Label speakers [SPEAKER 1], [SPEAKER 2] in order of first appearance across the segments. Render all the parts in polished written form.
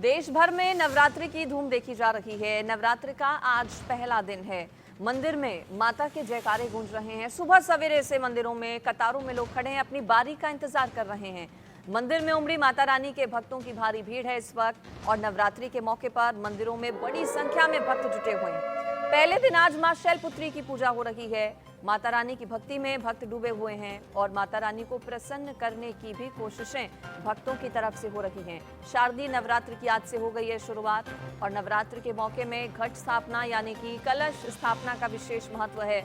[SPEAKER 1] देश भर में नवरात्रि की धूम देखी जा रही है। नवरात्रि का आज पहला दिन है। मंदिर में माता के जयकारे गूंज रहे हैं। सुबह सवेरे से मंदिरों में कतारों में लोग खड़े हैं, अपनी बारी का इंतजार कर रहे हैं। मंदिर में उमड़ी माता रानी के भक्तों की भारी भीड़ है इस वक्त, और नवरात्रि के मौके पर मंदिरों में बड़ी संख्या में भक्त जुटे हुए हैं। पहले दिन आज मां शैलपुत्री की पूजा हो रही है। माता रानी की भक्ति में भक्त डूबे हुए हैं और माता रानी को प्रसन्न करने की भी कोशिशें भक्तों की तरफ से हो रही हैं। शारदीय नवरात्र की आज से हो गई है शुरुआत, और नवरात्र के मौके में घट स्थापना यानी कि कलश स्थापना का विशेष महत्व है।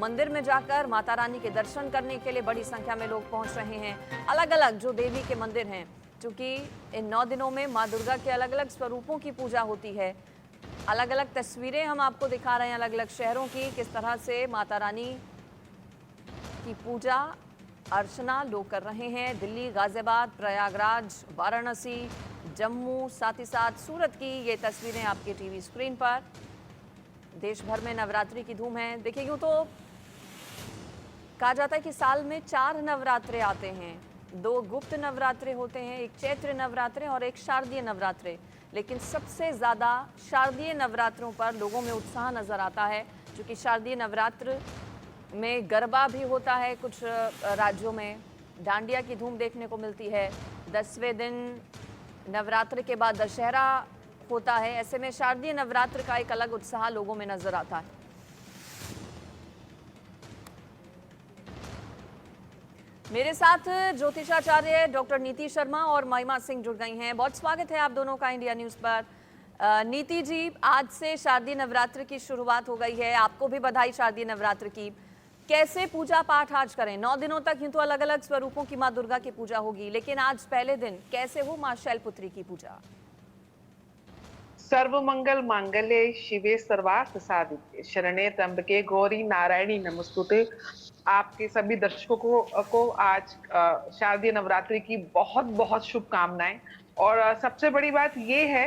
[SPEAKER 1] मंदिर में जाकर माता रानी के दर्शन करने के लिए बड़ी संख्या में लोग पहुंच रहे हैं। अलग अलग जो देवी के मंदिर हैं, क्योंकि इन 9 दिनों में माँ दुर्गा के अलग अलग स्वरूपों की पूजा होती है। अलग अलग तस्वीरें हम आपको दिखा रहे हैं अलग अलग शहरों की, किस तरह से माता रानी की पूजा अर्चना लोग कर रहे हैं। दिल्ली, गाजियाबाद, प्रयागराज, वाराणसी, जम्मू, साथ ही साथ सूरत की ये तस्वीरें आपके टीवी स्क्रीन पर। देश भर में नवरात्रि की धूम है। देखिए, यूं तो कहा जाता है कि साल में 4 नवरात्रे आते हैं। 2 गुप्त नवरात्रे होते हैं, एक चैत्र नवरात्रे और एक शारदीय नवरात्रे। लेकिन सबसे ज़्यादा शारदीय नवरात्रों पर लोगों में उत्साह नज़र आता है, क्योंकि शारदीय नवरात्र में गरबा भी होता है। कुछ राज्यों में डांडिया की धूम देखने को मिलती है। 10वें दिन नवरात्र के बाद दशहरा होता है। ऐसे में शारदीय नवरात्र का एक अलग उत्साह लोगों में नज़र आता है। मेरे साथ ज्योतिषाचार्य डॉक्टर नीति शर्मा और महिमा सिंह जुड़ गई हैं। बहुत स्वागत है आप दोनों का इंडिया न्यूज़ पर। नीति जी, आज से शारदीय नवरात्र की शुरुआत हो गई है। आपको भी बधाई शारदीय नवरात्र की। कैसे पूजा पाठ आज करें? 9 दिनों तक यूं तो अलग अलग स्वरूपों की माँ दुर्गा की पूजा होगी, लेकिन आज पहले दिन कैसे हो माँ शैलपुत्री की पूजा?
[SPEAKER 2] सर्वमंगल मांगल्ये शिवे सर्वार्थ साधिके शरण्ये त्र्यंबके गौरी नारायणी नमस्तुते। आपके सभी दर्शकों को आज शारदीय नवरात्रि की बहुत बहुत शुभकामनाएं। और सबसे बड़ी बात ये है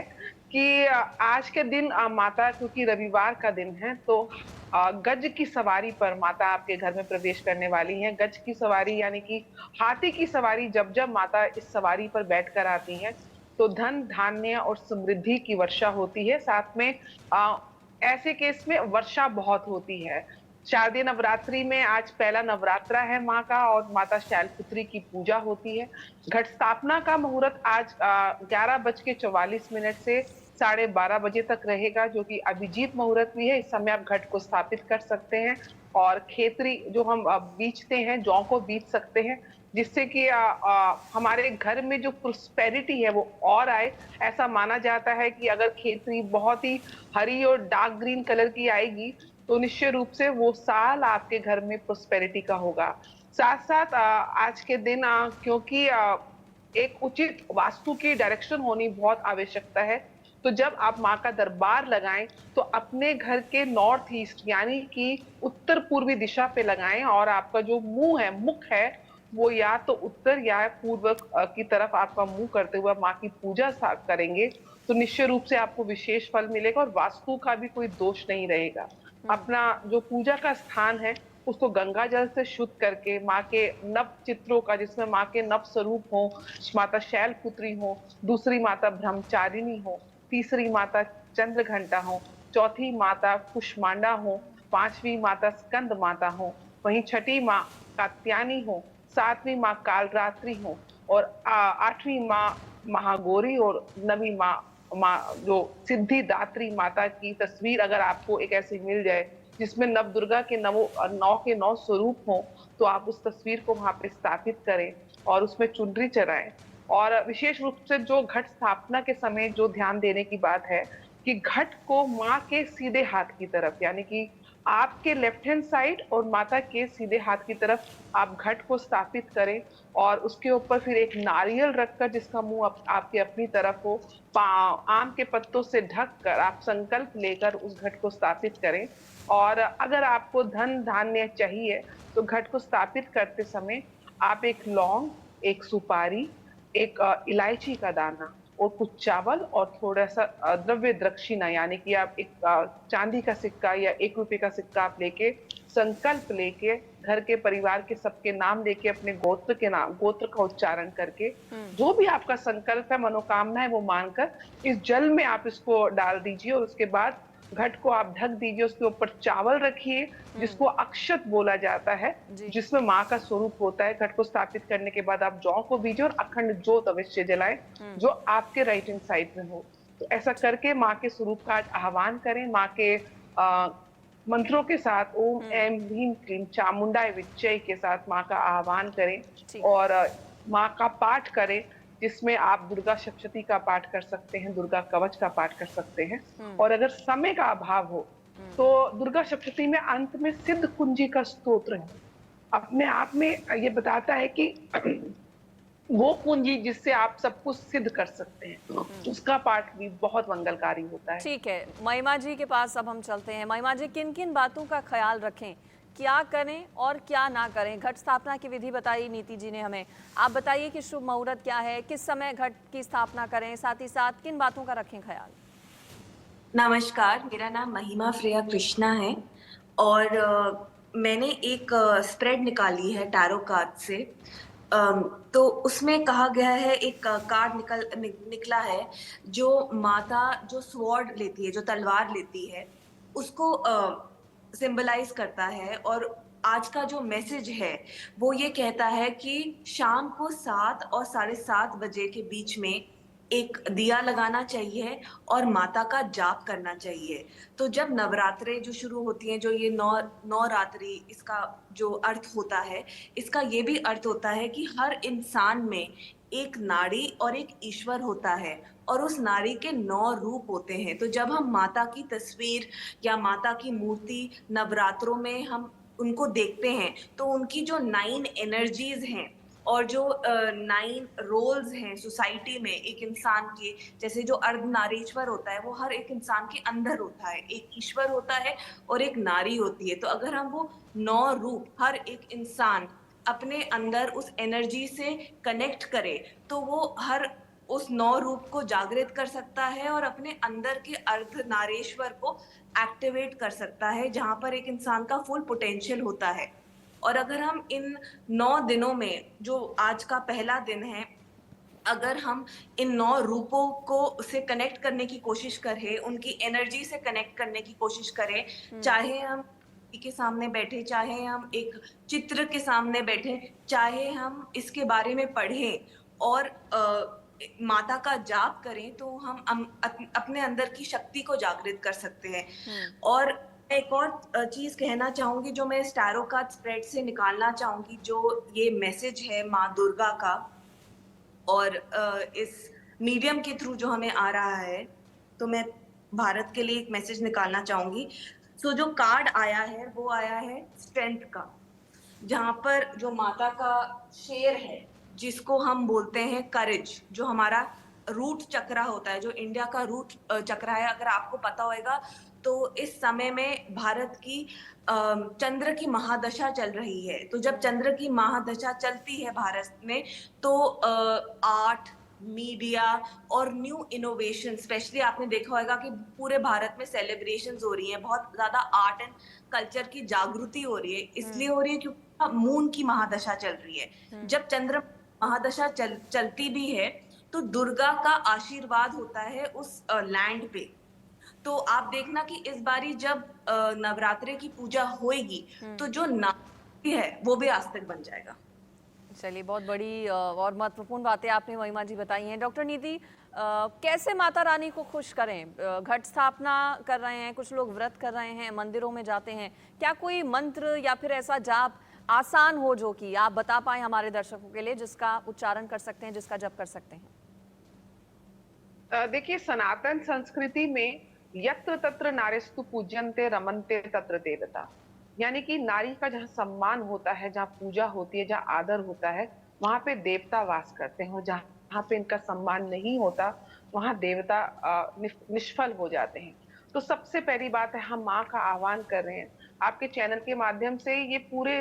[SPEAKER 2] कि आज के दिन माता, क्योंकि रविवार का दिन है, तो गज की सवारी पर माता आपके घर में प्रवेश करने वाली हैं। गज की सवारी यानी कि हाथी की सवारी। जब जब माता इस सवारी पर बैठकर आती हैं तो धन धान्य और समृद्धि की वर्षा होती है। साथ में आ, ऐसे केस में वर्षा बहुत होती है। शारदीय नवरात्रि में आज पहला नवरात्रा है माँ का, और माता शैलपुत्री की पूजा होती है। घट स्थापना का मुहूर्त आज 11:44 से 12:30 बजे तक रहेगा, जो कि अभिजीत मुहूर्त भी है। इस समय आप घट को स्थापित कर सकते हैं और खेतरी जो हम बीजते हैं, जौ को बीज सकते हैं, जिससे कि हमारे घर में जो प्रोस्पेरिटी है वो और आए। ऐसा माना जाता है कि अगर खेतरी बहुत ही हरी और डार्क ग्रीन कलर की आएगी तो निश्चित रूप से वो साल आपके घर में प्रोस्पेरिटी का होगा। साथ साथ आज के दिन क्योंकि एक उचित वास्तु की डायरेक्शन होनी बहुत आवश्यकता है, तो जब आप माँ का दरबार लगाएं तो अपने घर के नॉर्थ ईस्ट यानी कि उत्तर पूर्वी दिशा पे लगाएं, और आपका जो मुंह है, मुख है, वो या तो उत्तर या पूर्व की तरफ आपका मुंह करते हुए माँ की पूजा करेंगे तो निश्चित रूप से आपको विशेष फल मिलेगा और वास्तु का भी कोई दोष नहीं रहेगा। अपना जो पूजा का स्थान है उसको गंगा जल से शुद्ध करके माँ के नव चित्रों का, जिसमें माँ के नव स्वरूप हो, माता शैलपुत्री हो, दूसरी माता ब्रह्मचारिणी हो, तीसरी माता चंद्रघंटा हो, चौथी माता कुष्मांडा हो, पांचवी माता स्कंद माता हो, वहीं छठी माँ कात्यायनी हो, 7वीं माँ कालरात्रि हो, और 8वीं माँ महागौरी, और 9वीं माँ जो सिद्धिदात्री माता की तस्वीर अगर आपको एक ऐसी मिल जाए जिसमें नव दुर्गा के 9 स्वरूप हो, तो आप उस तस्वीर को वहां पे स्थापित करें और उसमें चुनरी चढ़ाएं। और विशेष रूप से जो घट स्थापना के समय जो ध्यान देने की बात है कि घट को माँ के सीधे हाथ की तरफ, यानी कि आपके लेफ्ट हैंड साइड और माता के सीधे हाथ की तरफ आप घट को स्थापित करें, और उसके ऊपर फिर एक नारियल रखकर, जिसका मुंह आपके अपनी तरफ हो, आम के पत्तों से ढक कर आप संकल्प लेकर उस घट को स्थापित करें। और अगर आपको धन धान्य चाहिए तो घट को स्थापित करते समय आप एक लौंग, एक सुपारी, एक इलायची का दाना और कुछ चावल और थोड़ा सा द्रव्य दक्षिणा, यानी कि आप एक चांदी का सिक्का या 1 रुपए का सिक्का आप लेके संकल्प लेके घर के परिवार के सबके नाम लेके अपने गोत्र का उच्चारण करके जो भी आपका संकल्प है, मनोकामना है, वो मानकर इस जल में आप इसको डाल दीजिए और उसके बाद घट को आप ढक दीजिए। उसके ऊपर चावल रखिए जिसको अक्षत बोला जाता है,
[SPEAKER 1] जी।
[SPEAKER 2] जिसमें माँ का स्वरूप होता है। घट को स्थापित करने के बाद आप जौ को बीजिए और अखंड ज्योत अवश्य जलाएं जो आपके राइट हैंड साइड में हो। तो ऐसा करके माँ के स्वरूप का आज आह्वान करें। माँ के मंत्रों के साथ ओम ऐम ह्रीम क्लीम चामुंडाय विच्चय के साथ माँ का आह्वान करें
[SPEAKER 1] ठीक।
[SPEAKER 2] और माँ का पाठ करें, जिसमें आप दुर्गा सप्तशती का पाठ कर सकते हैं, दुर्गा कवच का पाठ कर सकते हैं। और अगर समय का अभाव हो तो दुर्गा सप्तशती में अंत में सिद्ध कुंजी का स्तोत्र है। अपने आप में ये बताता है कि वो कुंजी जिससे आप सब कुछ सिद्ध कर सकते हैं, उसका पाठ भी बहुत मंगलकारी होता है।
[SPEAKER 1] ठीक है, महिमा जी के पास अब हम चलते हैं। महिमा जी, किन किन बातों का ख्याल रखें, क्या करें और क्या ना करें? घट स्थापना की विधि बताई नीति जी ने हमें। आप बताइए कि शुभ मुहूर्त क्या है, किस समय घट की स्थापना करें, साथ ही साथ किन बातों का रखें ख्याल?
[SPEAKER 3] नमस्कार, मेरा नाम महिमा श्रेया कृष्णा है और मैंने एक स्प्रेड निकाली है टैरो कार्ड से। तो उसमें कहा गया है, एक कार्ड निकला है जो माता जो स्वॉर्ड लेती है, जो तलवार लेती है, उसको सिंबलाइज करता है। और आज का जो मैसेज है वो ये कहता है कि शाम को 7 और 7:30 बजे के बीच में एक दिया लगाना चाहिए और माता का जाप करना चाहिए। तो जब नवरात्रे जो शुरू होती हैं, जो ये नौ रात्रि, इसका जो अर्थ होता है, इसका ये भी अर्थ होता है कि हर इंसान में एक नारी और एक ईश्वर होता है और उस नारी के 9 रूप होते हैं। तो जब हम माता की तस्वीर या माता की मूर्ति नवरात्रों में हम उनको देखते हैं तो उनकी जो 9 एनर्जीज हैं और जो 9 रोल्स हैं सोसाइटी में एक इंसान के, जैसे जो अर्धनारीश्वर होता है वो हर एक इंसान के अंदर होता है, एक ईश्वर होता है और एक नारी होती है। तो अगर हम वो 9 रूप हर एक इंसान अपने अंदर उस एनर्जी से कनेक्ट करे तो वो हर उस 9 रूप को जागृत कर सकता है और अपने अंदर के अर्धनारीश्वर को एक्टिवेट कर सकता है, जहां पर एक इंसान का फुल पोटेंशियल होता है। और अगर हम इन 9 दिनों में, जो आज का पहला दिन है, अगर हम इन 9 रूपों को से कनेक्ट करने की कोशिश करें, उनकी एनर्जी से कनेक्ट करने की कोशिश करें, चाहे हम के सामने बैठे, चाहे हम एक चित्र के सामने बैठे, चाहे हम इसके बारे में पढ़ें और माता का जाप करें, तो हम अपने अंदर की शक्ति को जागृत कर सकते हैं। और एक और चीज कहना चाहूंगी जो मैं इस टैरो कार्ड स्प्रेड से निकालना चाहूंगी, जो ये मैसेज है माँ दुर्गा का और इस मीडियम के थ्रू जो हमें आ रहा है, तो मैं भारत के लिए एक मैसेज निकालना चाहूंगी। सो जो कार्ड आया है वो आया है स्ट्रेंथ का, जहां पर जो माता का शेर है जिसको हम बोलते हैं करेज, जो हमारा रूट चक्रा होता है, जो इंडिया का रूट चक्रा है। अगर आपको पता होगा तो इस समय में भारत की चंद्र की महादशा चल रही है। तो जब चंद्र की महादशा चलती है भारत में तो आर्ट, मीडिया और न्यू इनोवेशन, स्पेशली आपने देखा होगा कि पूरे भारत में सेलिब्रेशंस हो रही हैं, बहुत ज्यादा आर्ट एंड कल्चर की जागृति हो रही है। इसलिए हो रही है क्योंकि मून की महादशा चल रही है। जब चंद्र महादशा चलती भी है तो दुर्गा का आशीर्वाद होता है उस लैंड पे। तो आप देखना कि इस बारी जब नवरात्रे की पूजा होएगी तो जो नारी है वो भी आस्तिक बन जाएगा।
[SPEAKER 1] चलिए, बहुत बड़ी और महत्वपूर्ण बातें आपने महिमा जी बताई हैं। डॉक्टर नीति, कैसे माता रानी को खुश करें? घट स्थापना कर रहे हैं, कुछ लोग व्रत कर रहे हैं, मंदिरों में जाते हैं, क्या कोई मंत्र या फिर ऐसा जाप आसान हो जो कि आप बता पाए हमारे दर्शकों के लिए, जिसका उच्चारण कर सकते हैं, जिसका जप कर सकते हैं?
[SPEAKER 2] देखिए, सनातन संस्कृति में यत्र तत्र नारीस्तु पूज्यन्ते रमन्ते तत्र देवता, यानी कि नारी का जहाँ सम्मान होता है, जहाँ पूजा होती है, जहाँ आदर होता है, वहां पे देवता वास करते हैं। और जहाँ पे इनका सम्मान नहीं होता वहां देवता निष्फल हो जाते हैं। तो सबसे पहली बात है, हम माँ का आह्वान कर रहे हैं आपके चैनल के माध्यम से। ये पूरे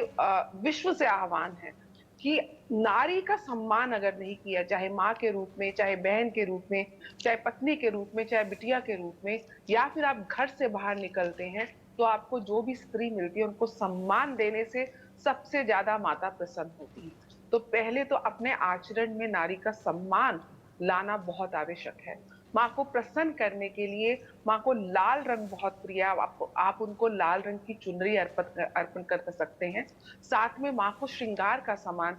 [SPEAKER 2] विश्व से आह्वान है कि नारी का सम्मान अगर नहीं किया, चाहे माँ के रूप में, चाहे बहन के रूप में, चाहे पत्नी के रूप में, चाहे बिटिया के रूप में, या फिर आप घर से बाहर निकलते हैं, तो आपको जो भी स्त्री मिलती है उनको सम्मान देने से सबसे ज्यादा माता प्रसन्न होती है। तो पहले तो अपने आचरण में नारी का सम्मान लाना बहुत आवश्यक है। माँ को प्रसन्न करने के लिए माँ को लाल रंग बहुत प्रिय है, आप उनको लाल रंग की चुनरी अर्पण कर सकते हैं। साथ में माँ को श्रृंगार का सामान,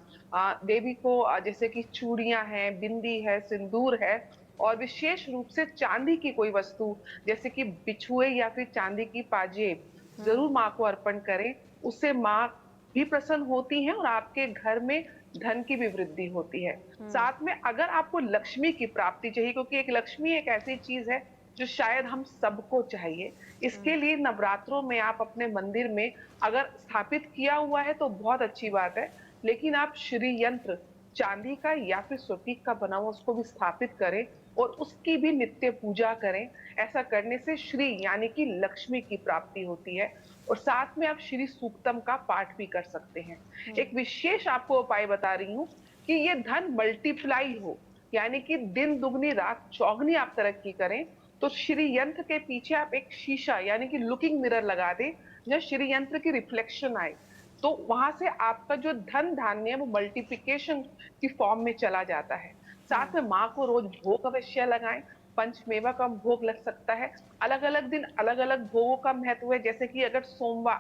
[SPEAKER 2] देवी को जैसे कि चूड़ियां हैं, बिंदी है, सिंदूर है, और विशेष रूप से चांदी की कोई वस्तु जैसे कि बिछुए या फिर चांदी की पाजेब जरूर माँ को अर्पण करें। उससे माँ भी प्रसन्न होती हैं और आपके घर में धन की भी वृद्धि होती है। साथ में अगर आपको लक्ष्मी की प्राप्ति चाहिए, क्योंकि एक लक्ष्मी एक ऐसी चीज है जो शायद हम सबको चाहिए, इसके लिए नवरात्रों में आप अपने मंदिर में अगर स्थापित किया हुआ है तो बहुत अच्छी बात है, लेकिन आप श्री यंत्र चांदी का या फिर स्फटिक का बना हुआ उसको भी स्थापित करें और उसकी भी नित्य पूजा करें। ऐसा करने से श्री यानी कि लक्ष्मी की प्राप्ति होती है। और साथ में आप श्री सूक्तम का पाठ भी कर सकते हैं। एक विशेष आपको उपाय बता रही हूँ कि ये धन मल्टीप्लाई हो, यानी कि दिन दुगनी रात चौगनी आप तरक्की करें, तो श्री यंत्र के पीछे आप एक शीशा यानी कि लुकिंग मिरर लगा दें, जब श्री यंत्र की रिफ्लेक्शन आए तो वहां से आपका जो धन धान्य है वो मल्टीप्लिकेशन की फॉर्म में चला जाता है। साथ में माँ को रोज भोग अवश्य लगाएं। पंचमेवा का भोग लग सकता है। अलग अलग दिन अलग अलग भोगों का महत्व है, जैसे कि अगर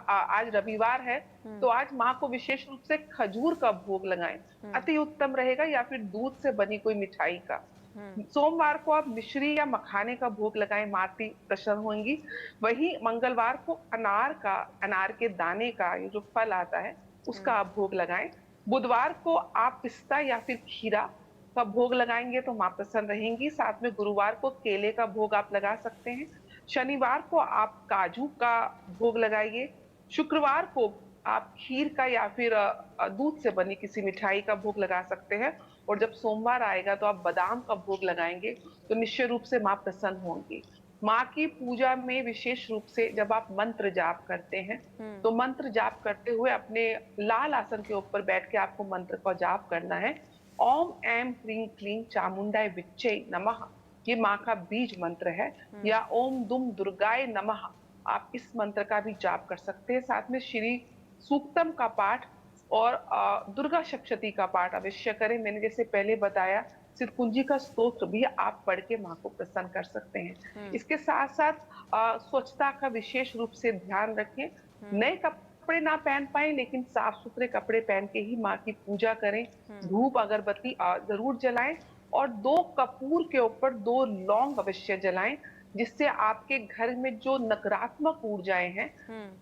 [SPEAKER 2] आज रविवार है तो आज माँ को विशेष रूप से खजूर का भोग लगाएं, अति उत्तम रहेगा, या फिर दूध से बनी कोई मिठाई का। सोमवार को आप मिश्री या मखाने का भोग लगाएं, माती प्रसन्न होंगी। वहीं मंगलवार को अनार के दाने का ये जो फल आता है उसका आप भोग लगाएं। बुधवार को आप पिस्ता या फिर खीरा का भोग लगाएंगे तो मां प्रसन्न रहेंगी। साथ में गुरुवार को केले का भोग आप लगा सकते हैं। शनिवार को आप काजू का भोग लगाइए। शुक्रवार को आप खीर का या फिर दूध से बनी किसी मिठाई का भोग लगा सकते हैं। और जब सोमवार आएगा तो आप बादाम का भोग लगाएंगे तो निश्चय रूप से मां प्रसन्न होंगी। माँ की पूजा में विशेष रूप से जब आप मंत्र जाप करते हैं तो मंत्र जाप करते हुए अपने लाल आसन के ऊपर बैठ के आपको मंत्र का जाप करना है। ओम ऐम ह्रीं क्लीं चामुंडाय विच्चे नमः, ये माँ का बीज मंत्र है। या ओम दुम दुर्गाय नमः, आप इस मंत्र का भी जाप कर सकते हैं। साथ में श्री सूक्तम का पाठ और दुर्गा सप्तशती का पाठ अवश्य करें। मैंने जैसे पहले बताया, सिरकुंजी का स्तोत्र भी आप पढ़ के माँ को प्रसन्न कर सकते हैं। इसके साथ साथ स्वच्छता का विशेष रूप से ध्यान रखें। नए कपड़े ना पहन पाए लेकिन साफ सुथरे कपड़े पहन के ही माँ की पूजा करें। धूप अगरबत्ती जरूर जलाएं और 2 कपूर के ऊपर 2 लौंग अवश्य जलाएं, जिससे आपके घर में जो नकारात्मक ऊर्जाएं हैं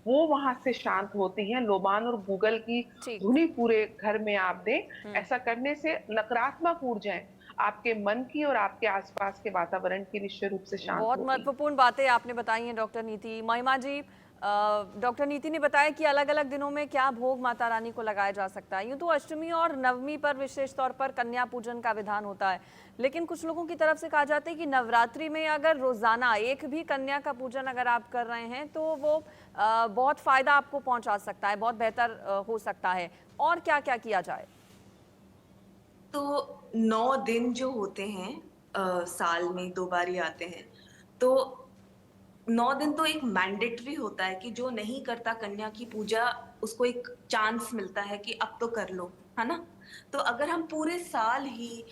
[SPEAKER 2] वो वहां से शांत होती हैं। लोबान और गूगल की
[SPEAKER 1] ठीक।
[SPEAKER 2] धुनी पूरे घर में आप दें। ऐसा करने से नकारात्मक ऊर्जाएं आपके मन की और आपके आसपास के वातावरण की निश्चय रूप से शांत
[SPEAKER 1] बहुत
[SPEAKER 2] होगी।
[SPEAKER 1] महत्वपूर्ण बातें आपने बताई हैं डॉक्टर नीति। महिमा जी, डॉक्टर नीति ने बताया कि अलग अलग दिनों में क्या भोग माता रानी को लगाया जा सकता है। यूँ तो अष्टमी और नवमी पर विशेष तौर पर कन्या पूजन का विधान होता है, लेकिन कुछ लोगों की तरफ से कहा जाता है कि नवरात्रि में अगर रोजाना एक भी कन्या का पूजन अगर आप कर रहे हैं तो वो बहुत फायदा आपको पहुंचा सकता है, बहुत बेहतर हो सकता है। और क्या क्या किया जाए?
[SPEAKER 3] तो 9 दिन जो होते हैं साल में 2 बार ही आते हैं, तो 9 दिन तो एक मैंडेटरी होता है कि जो नहीं करता कन्या की पूजा उसको एक चांस मिलता है कि अब तो कर लो, है ना? तो अगर हम पूरे साल ही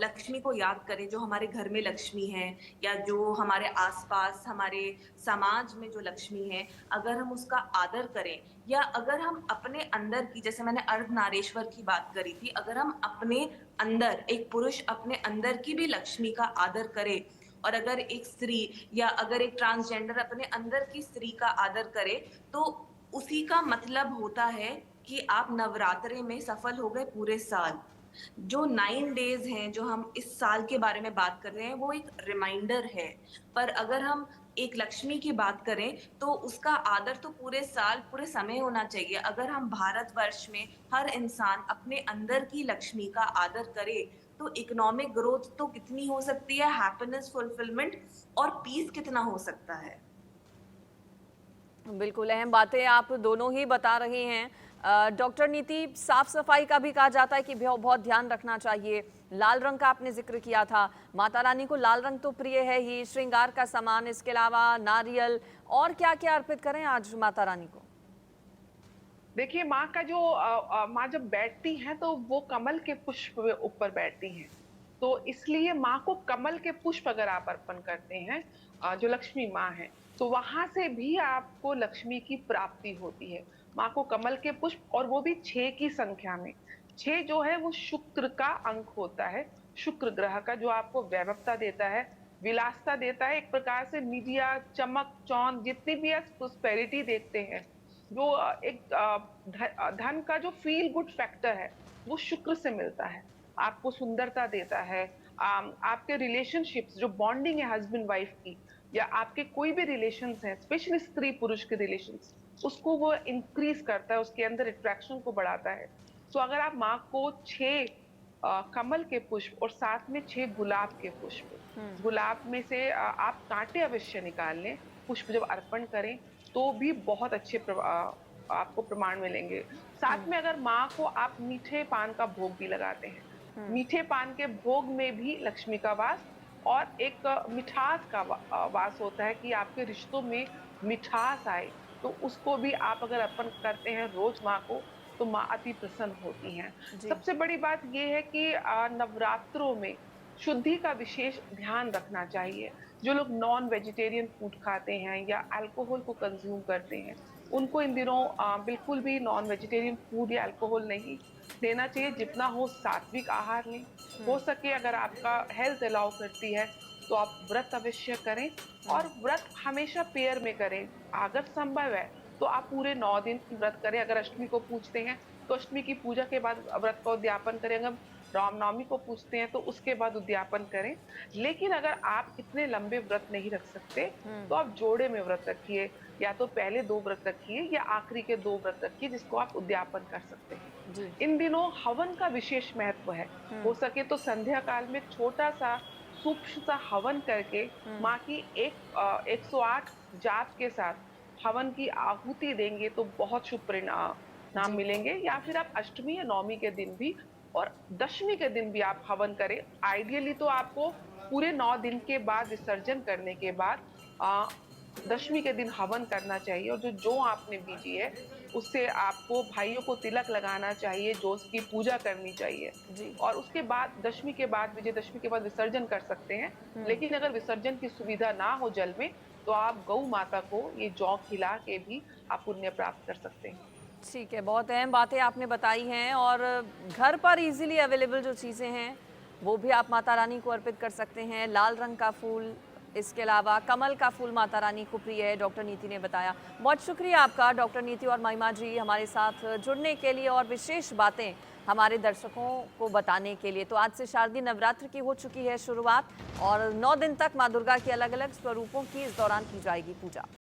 [SPEAKER 3] लक्ष्मी को याद करें, जो हमारे घर में लक्ष्मी है या जो हमारे आसपास हमारे समाज में जो लक्ष्मी है, अगर हम उसका आदर करें या अगर हम अपने अंदर की, जैसे मैंने अर्धनारीश्वर की बात करी थी, अगर हम अपने अंदर, एक पुरुष अपने अंदर की भी लक्ष्मी का आदर करे और अगर एक स्त्री या अगर एक ट्रांसजेंडर अपने अंदर की स्त्री का आदर करे, तो उसी का मतलब होता है कि आप नवरात्रे में सफल हो गए पूरे साल। जो 9 डेज हैं जो हम इस साल के बारे में बात कर रहे हैं वो एक रिमाइंडर है, पर अगर हम एक लक्ष्मी की बात करें तो उसका आदर तो पूरे साल पूरे समय होना चाहिए। अगर हम भारतवर्ष में हर इंसान अपने अंदर की लक्ष्मी का आदर करे तो इकोनॉमिक ग्रोथ तो कितनी हो सकती है, हैप्पीनेस, फुलफिलमेंट और पीस कितना हो सकता है।
[SPEAKER 1] बिल्कुल अहम बातें आप दोनों ही बता रही हैं। डॉक्टर नीति, साफ सफाई का भी कहा जाता है कि बहुत ध्यान रखना चाहिए। लाल रंग का आपने जिक्र किया था, माता रानी को लाल रंग तो प्रिय है ही, श्रृंगार का सामान, इसके अलावा नारियल और क्या क्या अर्पित करें आज माता रानी को?
[SPEAKER 2] देखिए, माँ का जो माँ जब बैठती हैं तो वो कमल के पुष्प ऊपर बैठती हैं, तो इसलिए माँ को कमल के पुष्प अगर आप अर्पण करते हैं, जो लक्ष्मी माँ है, तो वहां से भी आपको लक्ष्मी की प्राप्ति होती है। माँ को कमल के पुष्प, और वो भी 6 की संख्या में। 6 जो है वो शुक्र का अंक होता है, शुक्र ग्रह का, जो आपको वैभवता देता है, विलासता देता है, एक प्रकार से मीडिया, चमक चौंध, जितनी भी आप प्रोस्पेरिटी देखते हैं, जो एक धन का जो फील गुड फैक्टर है, वो शुक्र से मिलता है। आपको सुंदरता देता है, आपके रिलेशनशिप्स, जो बॉन्डिंग है हस्बैंड वाइफ की, या आपके कोई भी रिलेशंस हैं, स्पेशली स्त्री पुरुष के रिलेशंस, उसको वो इंक्रीज करता है, उसके अंदर अट्रैक्शन को बढ़ाता है। तो अगर आप माँ को 6 कमल के पुष्प और साथ में 6 गुलाब के पुष्प, गुलाब में से आप कांटे अवश्य निकाल लें, पुष्प जब अर्पण करें तो भी बहुत अच्छे आपको प्रमाण मिलेंगे। साथ में अगर माँ को आप मीठे पान का भोग भी लगाते हैं, मीठे पान के भोग में भी लक्ष्मी का वास और एक मिठास का वास होता है कि आपके रिश्तों में मिठास आए, तो उसको भी आप अगर अर्पण करते हैं रोज माँ को, तो माँ अति प्रसन्न होती हैं।
[SPEAKER 1] जी।
[SPEAKER 2] सबसे बड़ी बात ये है कि नवरात्रों में शुद्धि का विशेष ध्यान रखना चाहिए। जो लोग नॉन वेजिटेरियन फूड खाते हैं या अल्कोहल को कंज्यूम करते हैं, उनको इन दिनों बिल्कुल भी नॉन वेजिटेरियन फूड या अल्कोहल नहीं देना चाहिए। जितना हो सात्विक आहार लें। हो सके अगर आपका हेल्थ अलाउ करती है तो आप व्रत अवश्य करें, और व्रत हमेशा पेयर में करें। अगर संभव है तो आप पूरे 9 दिन व्रत करें। अगर अष्टमी को पूजते हैं तो अष्टमी की पूजा के बाद व्रत का उद्यापन करें। अगर रामनवमी को पूजते हैं तो उसके बाद उद्यापन करें। लेकिन अगर आप इतने लंबे व्रत नहीं रख सकते तो आप जोड़े में व्रत रखिए, या तो पहले 2 व्रत रखिए या आखिरी के 2 व्रत रखिए, जिसको आप उद्यापन कर सकते हैं।
[SPEAKER 1] जी।
[SPEAKER 2] इन दिनों हवन का विशेष महत्व है। हो सके तो संध्या काल में छोटा सा सूक्ष्म सा हवन करके माँ की 108 जाप के साथ हवन की आहुति देंगे तो बहुत शुभ परिणाम नाम
[SPEAKER 1] जी।
[SPEAKER 2] मिलेंगे। या फिर आप अष्टमी या नवमी के दिन भी और दशमी के दिन भी आप हवन करें। आइडियली तो आपको पूरे 9 दिन के बाद, विसर्जन करने के बाद दशमी के दिन हवन करना चाहिए, और जो आपने बीजी है उससे आपको भाइयों को तिलक लगाना चाहिए, जो उसकी पूजा करनी चाहिए।
[SPEAKER 1] जी।
[SPEAKER 2] और उसके बाद दशमी के बाद, विजयदशमी के बाद विसर्जन कर सकते हैं। लेकिन अगर विसर्जन की सुविधा ना हो जल में, तो आप गौ माता को ये जौ खिला के भी आप पुण्य प्राप्त कर सकते हैं।
[SPEAKER 1] ठीक है, बहुत अहम बातें आपने बताई हैं, और घर पर इजीली अवेलेबल जो चीज़ें हैं वो भी आप माता रानी को अर्पित कर सकते हैं। लाल रंग का फूल, इसके अलावा कमल का फूल माता रानी को प्रिय है, डॉक्टर नीति ने बताया। बहुत शुक्रिया आपका डॉक्टर नीति और महिमा जी हमारे साथ जुड़ने के लिए और विशेष बातें हमारे दर्शकों को बताने के लिए। तो आज से शारदीय नवरात्र की हो चुकी है शुरुआत, और 9 दिन तक माँ दुर्गा के अलग अलग स्वरूपों की इस दौरान की जाएगी पूजा।